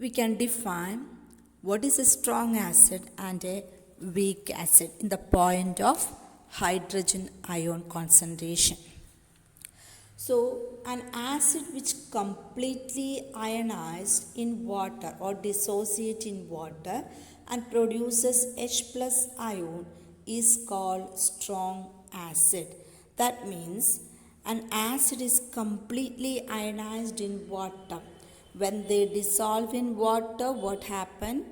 We can define what is a strong acid and a weak acid in the point of hydrogen ion concentration. So, an acid which completely ionized in water or dissociate in water and produces H plus ion is called strong acid. That means an acid is completely ionized in water. When they dissolve in water, what happens?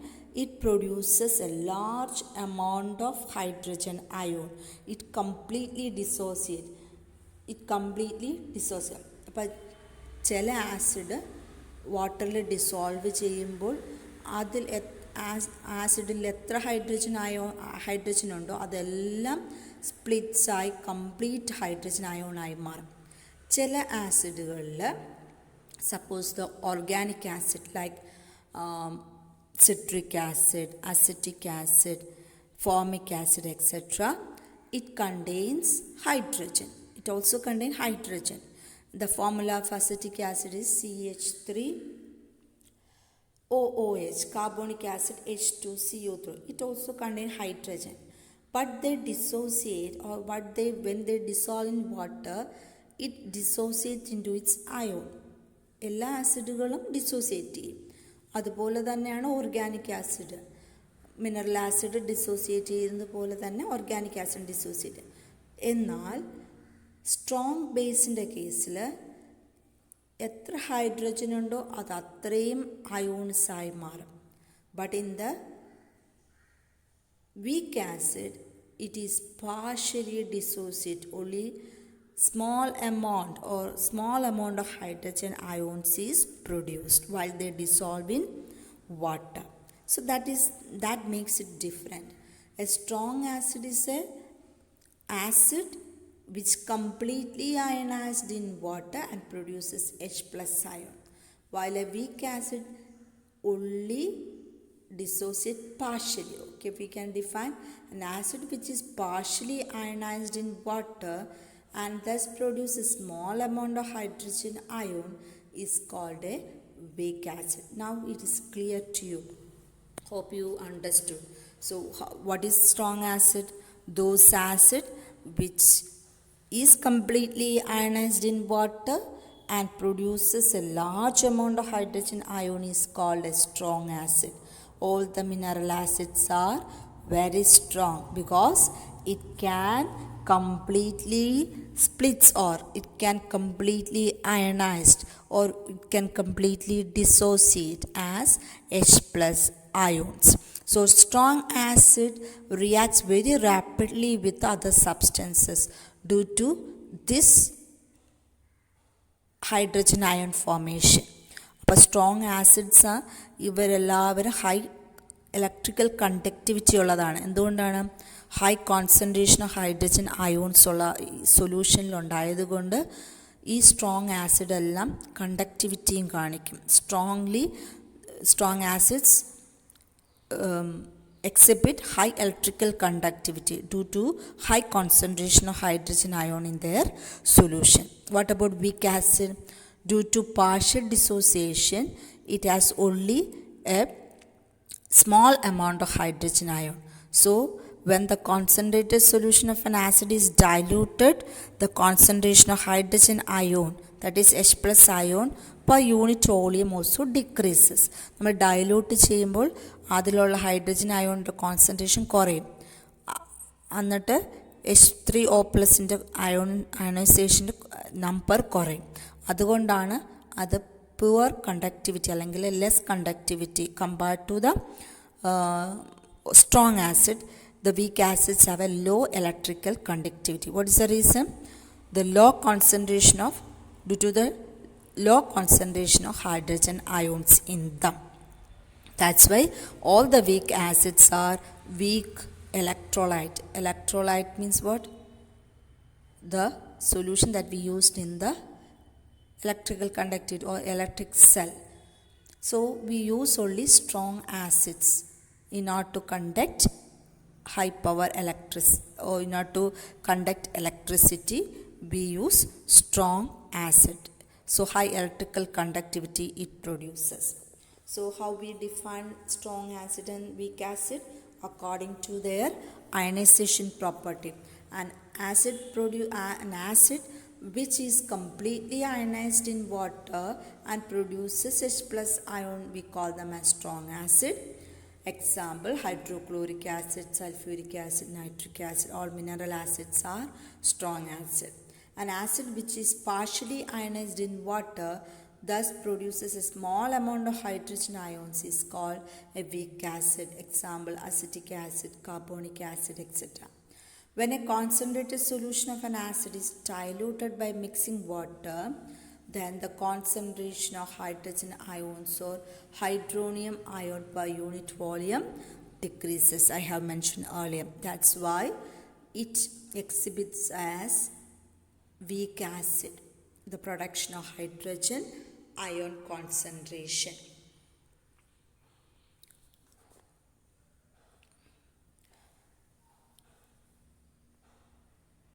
It produces a large amount of hydrogen ion. It completely dissociates. അപ്പോൾ ചില acid വാട്ടറിൽ dissolve ചെയ്യുമ്പോൾ അതിൽ ആസിഡിൽ എത്ര hydrogen ഉണ്ടോ അതെല്ലാം സ്പ്ലിറ്റ്സായി complete hydrogen അയോണായി മാറും. ചില ആസിഡുകളിൽ suppose the organic acid like citric acid, acetic acid, formic acid, etc. It contains hydrogen. It also contains hydrogen. The formula of acetic acid is CH3OOH, carbonic acid H2CO3. It also contains hydrogen. But they dissociate, or when they dissolve in water, it dissociates into its ion. എല്ലാ ആസിഡുകളും dissociate ചെയ്യും. അതുപോലെ തന്നെയാണ് organic acid. Mineral acid dissociate ചെയ്യുന്നത് പോലെ തന്നെ organic acid dissociate. എന്നാൽ strong ബേസിൻ്റെ കേസിൽ എത്ര ഹൈഡ്രജൻ ഉണ്ടോ അത് അത്രയും അയോൺസായി മാറും. But in the weak acid, it is partially dissociate. Only small amount of hydrogen ions is produced while they dissolve in water. So that makes it different. A strong acid is a acid which completely ionized in water and produces H plus ion, while a weak acid only dissociate partially. Okay, we can define an acid which is partially ionized in water and thus produce a small amount of hydrogen ion is called a weak acid. Now it is clear to you. Hope you understood. So what is strong acid? Those acid which is completely ionized in water and produces a large amount of hydrogen ion is called a strong acid. All the mineral acids are very strong because it can completely splits, or it can completely ionized, or it can completely dissociate as H plus ions. So strong acid reacts very rapidly with other substances due to this hydrogen ion formation. അപ്പോൾ strong acids ഇവരെല്ലാവരും high electrical conductivity ഉള്ളതാണ്. എന്തുകൊണ്ടാണ്? High concentration of hydrogen ions ഉള്ള സൊല്യൂഷനിലുണ്ടായതുകൊണ്ട് ഈ strong acid എല്ലാം കണ്ടക്ടിവിറ്റിയും കാണിക്കും. Strong acids exhibit high electrical conductivity due to high concentration of hydrogen ion in their solution. What about weak acid? Due to partial dissociation, it has only a small amount of hydrogen ion. So when the concentrated solution of an acid is diluted, the concentration of hydrogen ion, that is H plus ion, per unit volume also decreases. നമ്മൾ dilute ചെയ്യുമ്പോൾ അതിലുള്ള hydrogen അയോണിൻ്റെ concentration കുറയും. എന്നിട്ട് H3O പ്ലസിൻ്റെ അയോണൈസേഷൻ്റെ number കുറയും. അതുകൊണ്ടാണ് അത് poor conductivity അല്ലെങ്കിൽ less conductivity compared to the strong acid. The weak acids have a low electrical conductivity. What is the reason? Due to the low concentration of hydrogen ions in them. That's why all the weak acids are weak electrolyte. Electrolyte means what? The solution that we used in the electrical conductivity or electric cell. So we use only strong acids in order to conduct high power electricity, or in order to conduct electricity we use strong acid. So high electrical conductivity it produces. So how we define strong acid and weak acid? According to their ionization property. An acid which is completely ionized in water and produces H plus ion, we call them as strong acid. Example, hydrochloric acid, sulfuric acid, nitric acid, all mineral acids are strong acid. An acid which is partially ionized in water thus produces a small amount of hydrogen ions is called a weak acid. Example, acetic acid, carbonic acid, etc. When a concentrated solution of an acid is diluted by mixing water, then the concentration of hydrogen ions or hydronium ion per unit volume decreases. I have mentioned earlier. That's why it exhibits as weak acid, the production of hydrogen ion concentration.